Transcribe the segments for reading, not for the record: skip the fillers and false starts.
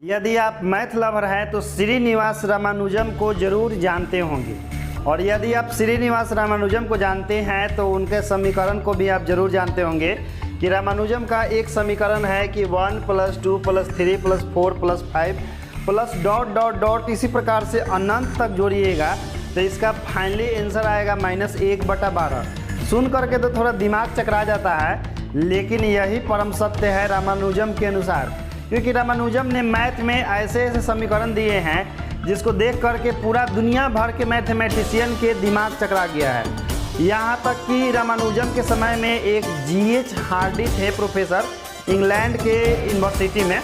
यदि आप math lover हैं तो श्रीनिवास रामानुजम को जरूर जानते होंगे, और यदि आप श्रीनिवास रामानुजम को जानते हैं तो उनके समीकरण को भी आप जरूर जानते होंगे कि रामानुजम का एक समीकरण है कि 1 + 2 + 3 + 4 + 5 प्लस डॉट डॉट डॉट इसी प्रकार से अनंत तक जोड़िएगा तो इसका फाइनली आंसर आएगा -1/12। सुन करके तो थोड़ा दिमाग चकरा जाता है, लेकिन यही परम सत्य है रामानुजम के अनुसार, क्योंकि रामानुजम ने मैथ में ऐसे ऐसे समीकरण दिए हैं जिसको देख करके पूरा दुनिया भर के मैथमेटिशियन के दिमाग चकरा गया है। यहाँ तक कि रामानुजम के समय में एक GH हार्डी थे प्रोफेसर इंग्लैंड के यूनिवर्सिटी में,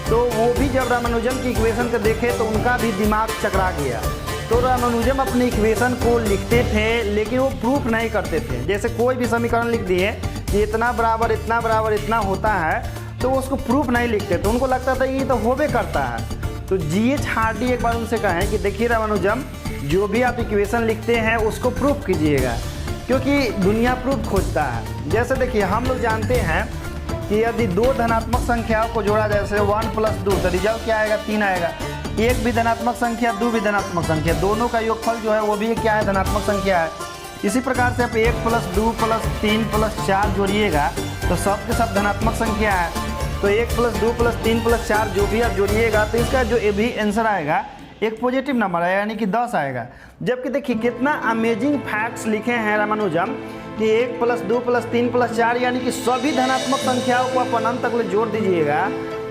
तो वो भी जब रामानुजम की इक्वेशन को देखे तो उनका भी दिमाग चकरा गया। तो रामानुजम अपनी इक्वेशन को लिखते थे लेकिन वो प्रूफ नहीं करते थे। जैसे कोई भी समीकरण लिख दिए कि इतना बराबर इतना होता है तो उसको प्रूफ नहीं लिखते, तो उनको लगता था ये तो होबे करता है। तो GH हार्डी एक बार उनसे कहें कि देखिए रामानुजम, जो भी आप इक्वेशन लिखते हैं उसको प्रूफ कीजिएगा, क्योंकि दुनिया प्रूफ खोजता है। जैसे देखिए हम लोग जानते हैं कि यदि दो धनात्मक संख्याओं को जोड़ा जाए, जैसे 1 + 2 तो रिजल्ट क्या आएगा, 3 आएगा। एक भी धनात्मक संख्या, दो भी धनात्मक संख्या, दोनों का योगफल जो है वो भी क्या है, धनात्मक संख्या है। इसी प्रकार से आप 1 + 2 + 3 + 4 जोड़िएगा तो सब के सब धनात्मक संख्या है। तो 1 + 2 + 3 + 4 जो भी आप जोड़िएगा तो इसका जो भी आंसर आएगा एक पॉजिटिव नंबर है, यानी कि 10 आएगा। जबकि देखिए कितना अमेजिंग फैक्ट्स लिखे हैं रामानुजम कि 1 + 2 + 3 + 4 यानी कि सभी धनात्मक संख्याओं को आप अनंत तक जोड़ दीजिएगा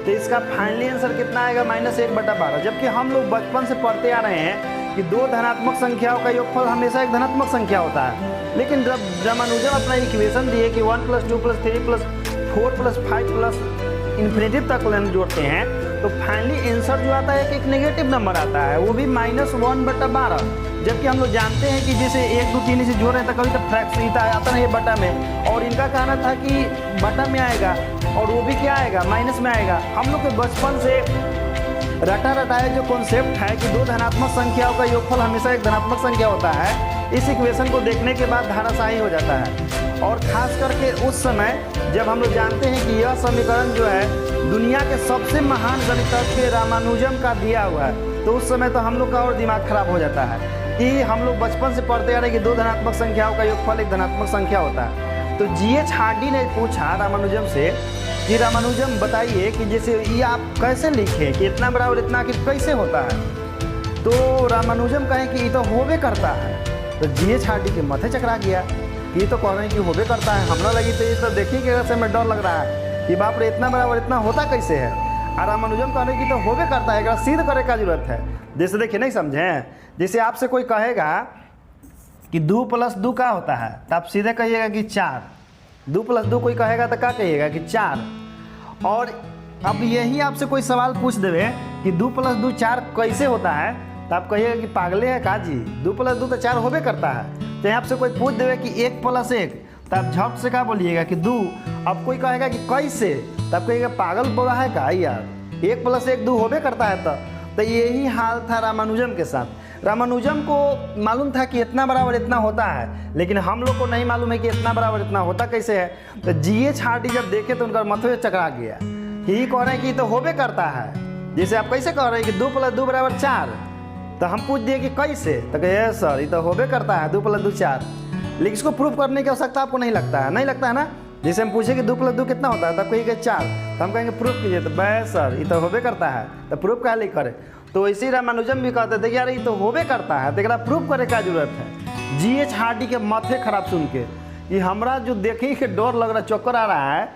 तो इसका फाइनली आंसर कितना आएगा, -1/12। जबकि हम लोग बचपन से पढ़ते आ रहे हैं कि दो धनात्मक संख्याओं का योगफल हमेशा एक धनात्मक संख्या होता है, लेकिन जब रामानुजम अपना इक्वेशन दिए कि 1 + 2 + 3 + 4 + 5 इन्फिनिटी तक जोड़ते हैं तो फाइनली आंसर जो आता है कि एक नेगेटिव नंबर आता है, वो भी -1/12। जबकि हम लोग जानते हैं कि जैसे 1 2 3 से जोड़ रहे हैं तो कभी तो फ्रैक्शन आता नहीं है बटा में, और इनका कहना था कि बटा में आएगा और वो भी क्या आएगा, माइनस में आएगा। हम लोग के बचपन से रटाया जो कॉन्सेप्ट है कि दो धनात्मक संख्याओं का योगफल हमेशा एक धनात्मक संख्या होता है, इस इक्वेशन को देखने के बाद धाराशाही हो जाता है। और ख़ास करके उस समय जब हम लोग जानते हैं कि यह समीकरण जो है दुनिया के सबसे महान गणितज्ञ रामानुजम का दिया हुआ है, तो उस समय तो हम लोग का और दिमाग खराब हो जाता है कि हम लोग बचपन से पढ़ते आ रहे हैं कि दो धनात्मक संख्याओं का योगफल एक धनात्मक संख्या होता है। तो GH हार्डी ने पूछा रामानुजम से कि रामानुजम बताइए कि जैसे ये आप कैसे लिखें कि इतना बराबर इतना आखिर कैसे होता है। तो रामानुजम कहें कि ये तो होबे करता है। तो GH हार्डी के माथे चकरा गया, ये तो कह रहे हैं कि होबे करता है, हमरा लगी तो ये तो देखिए कि ऐसे में डर लग रहा है कि बाप रे इतना बराबर इतना होता कैसे है। और रामानुजम कह रहे हैं कि तो होबे करता है, एक सिद्ध करे का जरूरत है। जैसे देखिए नहीं समझें, जैसे आपसे कोई कहेगा कि 2 + 2 क्या होता है तो आप सीधे कहिएगा कि 4। 2 + 2 कोई कहेगा तो क्या कहिएगा कि 4। और अब यही आपसे कोई सवाल पूछ देवे कि 2 + 2 4 कैसे होता है तो आप कहिएगा कि पागले है का जी, 2 + 2 तो 4 होबे करता है। तो आपसे कोई पूछ देवे कि 1 + 1 तो आप झट से क्या बोलिएगा कि 2। अब कोई कहेगा कि कैसे तो आप कहिएगा पागल बोला है का यार, 1 + 1 2 होबे करता है। तो यही हाल था रामानुजम के साथ। रामानुजम को मालूम था कि इतना बराबर इतना होता है, लेकिन हम लोग को नहीं मालूम है कि इतना बराबर इतना होता कैसे है। तो GH हार्डी जब देखे तो उनका माथे चकरा गया, यही कह रहे हैं कि तो होबे करता है। जैसे आप कैसे कह रहे हैं कि 2 + 2 = 4, तो हम पूछ दिए कि कैसे तो कहे सर ये तो होबे करता है 2 + 2 4। लेकिन इसको प्रूफ करने की आवश्यकता आपको नहीं लगता है, नहीं लगता है ना। जैसे हम पूछे कि 2 + 2 कितना होता है तब कहिएगा 4, तो हम कहेंगे प्रूफ कीजिए, तो बस सर ये तो होबे करता है, तो प्रूफ क्या लिख करे। तो इसी रामानुजम भी कहते थे कि यार ये तो होबे करता है, तो एक प्रूफ करे का जरूरत है। GH हार्डी के माथे खराब सुन के कि हमरा जो देखे के डर लग रहा, चक्कर आ रहा है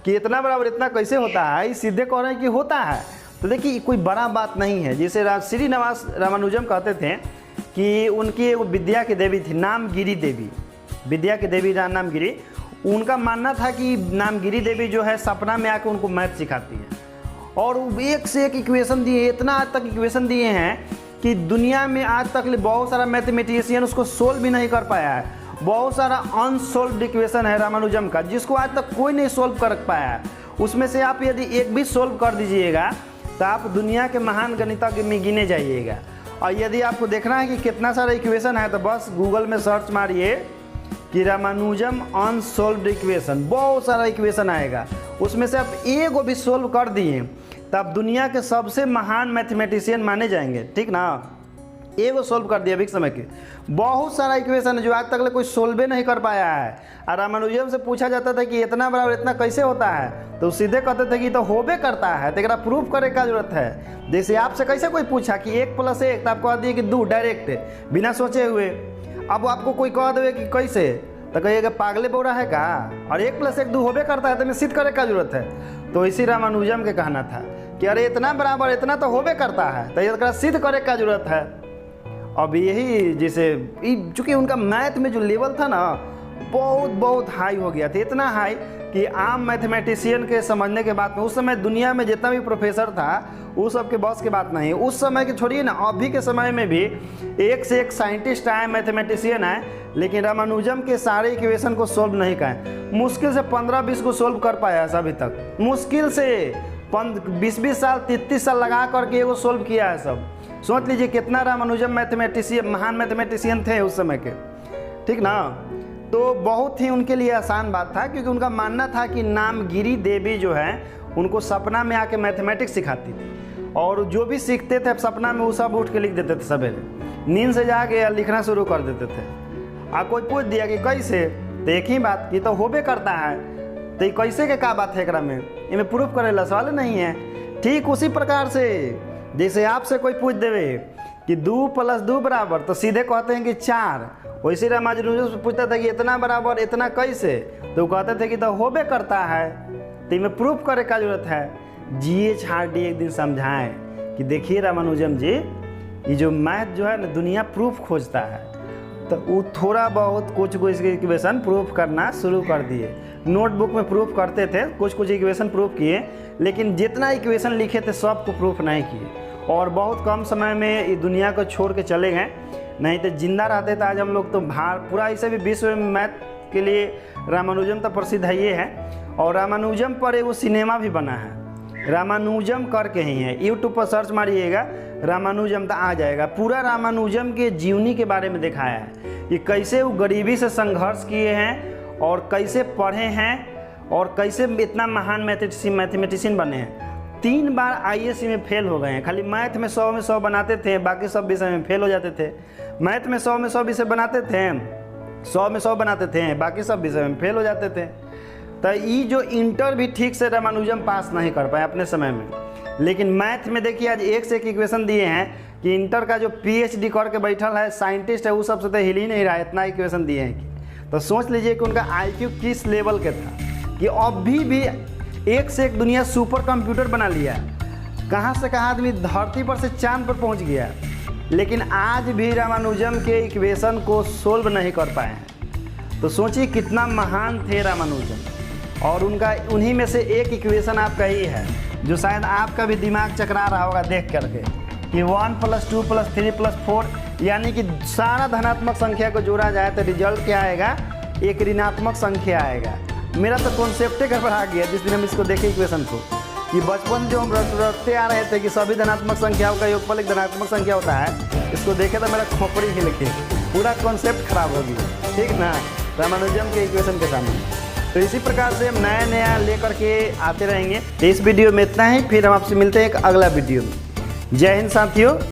कि इतना बराबर इतना कैसे होता है, ये सीधे कह रहे हैं कि होता है। तो देखिए कोई बड़ा बात नहीं है। जैसे श्रीनिवास रामानुजम कहते थे कि उनकी एक विद्या की देवी थी नामगिरी देवी, विद्या की देवी नामगिरी। उनका मानना था कि नामगिरी देवी जो है सपना में आकर उनको मैथ सिखाती है, और वो एक से एक इक्वेशन दिए, इतना आज तक इक्वेशन दिए हैं कि दुनिया में आज तक बहुत सारा मैथमेटिशियन उसको सोल्व भी नहीं कर पाया है। बहुत सारा अनसोल्व्ड इक्वेशन है रामानुजम का जिसको आज तक कोई नहीं सोल्व कर पाया है। उसमें से आप यदि एक भी सोल्व कर दीजिएगा तो आप दुनिया के महान गणितज्ञ में गिने जाइएगा। और यदि आपको देखना है कि कितना सारा इक्वेशन है तो बस गूगल में सर्च मारिए कि रामानुजम अनसोल्व्ड इक्वेशन, बहुत सारा इक्वेशन आएगा। उसमें से आप एक भी सोल्व कर दिए तब दुनिया के सबसे महान मैथमेटिशियन माने जाएंगे, ठीक ना। ये वो सोल्व कर दिया अभी समय के। बहुत सारा इक्वेशन है जो आज तक कोई सोल्वे नहीं कर पाया है। और रामानुजम से पूछा जाता था कि इतना बराबर इतना कैसे होता है, तो सीधे कहते थे कि तो होबे करता है, तो एक प्रूफ करे का जरूरत है। जैसे आपसे कैसे कोई पूछा कि 1 + 1, तो आप कह दिए कि 2 डायरेक्ट बिना सोचे हुए। अब आपको कोई कह देवे कि कैसे, तो कहिएगा पागले बोरा है का, और 1 + 1 2 होबे करता है, तो मैं सिद्ध करे का जरूरत है। तो इसी रामानुजम के कहना था कि अरे इतना बराबर इतना तो होबे करता है, तो ये सिद्ध करे का जरूरत है। अब यही जैसे चूँकि उनका मैथ में जो लेवल था ना बहुत हाई हो गया था, इतना हाई कि आम मैथमेटिशियन के समझने के बाद में उस समय दुनिया में जितना भी प्रोफेसर था वो सब के बस की बात नहीं। उस समय के छोड़िए ना, अभी के समय में भी एक से एक साइंटिस्ट आए, मैथमेटिशियन आए, लेकिन रामानुजम के सारे इक्वेशन को सोल्व नहीं किए। मुश्किल से 15-20 को सोल्व कर पाया है अभी तक, मुश्किल से 20-20 साल 33 साल लगा करके वो सोल्व किया है सब। सोच लीजिए कितना रामानुजम मैथमेटिशियन, महान मैथमेटिशियन थे उस समय के, ठीक ना। तो बहुत ही उनके लिए आसान बात था, क्योंकि उनका मानना था कि नामगिरी देवी जो है उनको सपना में आके मैथमेटिक्स सिखाती थी, और जो भी सीखते थे सपना में वो सब उठ के लिख देते थे, सवेरे नींद से जाके लिखना शुरू कर देते थे। कोई पूछ दिया कि कैसे, तो एक ही बात कि तो होबे करता है, तो कैसे के का बात है एकरा में, इनमें प्रूफ करेला सवाल नहीं है। ठीक उसी प्रकार से जैसे आपसे कोई पूछ देवे कि 2 + 2 बराबर, तो सीधे कहते हैं कि 4। वैसे रामानुजम से पूछता था कि इतना बराबर इतना कैसे, तो कहते थे कि तो होबे करता है, तो इनमें प्रूफ करे का जरूरत है। GH हार्डी एक दिन समझाएं कि देखिए रामानुजम जी, ये जो मैथ जो है ना दुनिया प्रूफ खोजता है, तो वो थोड़ा बहुत कुछ इक्वेशन प्रूफ करना शुरू कर दिए। नोटबुक में प्रूफ करते थे, कुछ इक्वेशन प्रूफ किए, लेकिन जितना इक्वेशन लिखे थे सबको प्रूफ नहीं किए, और बहुत कम समय में ये दुनिया को छोड़ के चले गए। नहीं तो जिंदा रहते तो आज हम लोग तो पूरा ऐसे भी विश्व में मैथ के लिए रामानुजम तो प्रसिद्ध है ये है। और रामानुजम पर एक सिनेमा भी बना है, रामानुजम करके ही है, यूट्यूब पर सर्च मारिएगा रामानुजम तो आ जाएगा। पूरा रामानुजम के जीवनी के बारे में दिखाया है कि कैसे वो गरीबी से संघर्ष किए हैं और कैसे पढ़े हैं और कैसे इतना महान मैथमेटिशियन बने हैं। 3 बार ISC में फेल हो गए हैं, खाली मैथ में 100 में 100 बनाते थे, बाकी सब विषय में फेल हो जाते थे। मैथ में 100 में 100 विषय बनाते थे, 100 में 100 बनाते थे, बाकी सब विषय में फेल हो जाते थे। तो ये जो इंटर भी ठीक से रामानुजम पास नहीं कर पाए अपने समय में, लेकिन मैथ में देखिए आज एक से एक इक्वेशन दिए हैं कि इंटर का जो PhD करके बैठल है साइंटिस्ट है, वो सबसे तो हिल ही नहीं रहा है, इतना इक्वेशन दिए हैं कि। तो सोच लीजिए कि उनका IQ किस लेवल के था कि अभी भी एक से एक दुनिया सुपर कंप्यूटर बना लिया। कहाँ से कहाँ आदमी धरती पर से चांद पर पहुँच गया, लेकिन आज भी रामानुजम के इक्वेशन को सोल्व नहीं कर पाए हैं। तो सोचिए कितना महान थे रामानुजम। और उनका उन्हीं में से एक इक्वेशन आपका ही है जो शायद आपका भी दिमाग चकरा रहा होगा देख करके कि 1 + 2 + 3 + 4, यानी कि सारा धनात्मक संख्या को जोड़ा जाए तो रिजल्ट क्या आएगा, एक ऋणात्मक संख्या आएगा। मेरा तो कॉन्सेप्ट गड़बड़ा गया जिस दिन हम इसको देखे इक्वेशन को, कि बचपन जो हम रटते आ रहे थे कि सभी धनात्मक संख्याओं का योगफल एक धनात्मक संख्या होता है, इसको देखे तो मेरा खोपड़ी हिल के पूरा कॉन्सेप्ट खराब हो गया, ठीक ना, रामानुजम के इक्वेशन के सामने। तो इसी प्रकार से हम नया लेकर के आते रहेंगे। इस वीडियो में इतना ही, फिर हम आपसे मिलते हैं एक अगला वीडियो में। जय हिंद साथियों।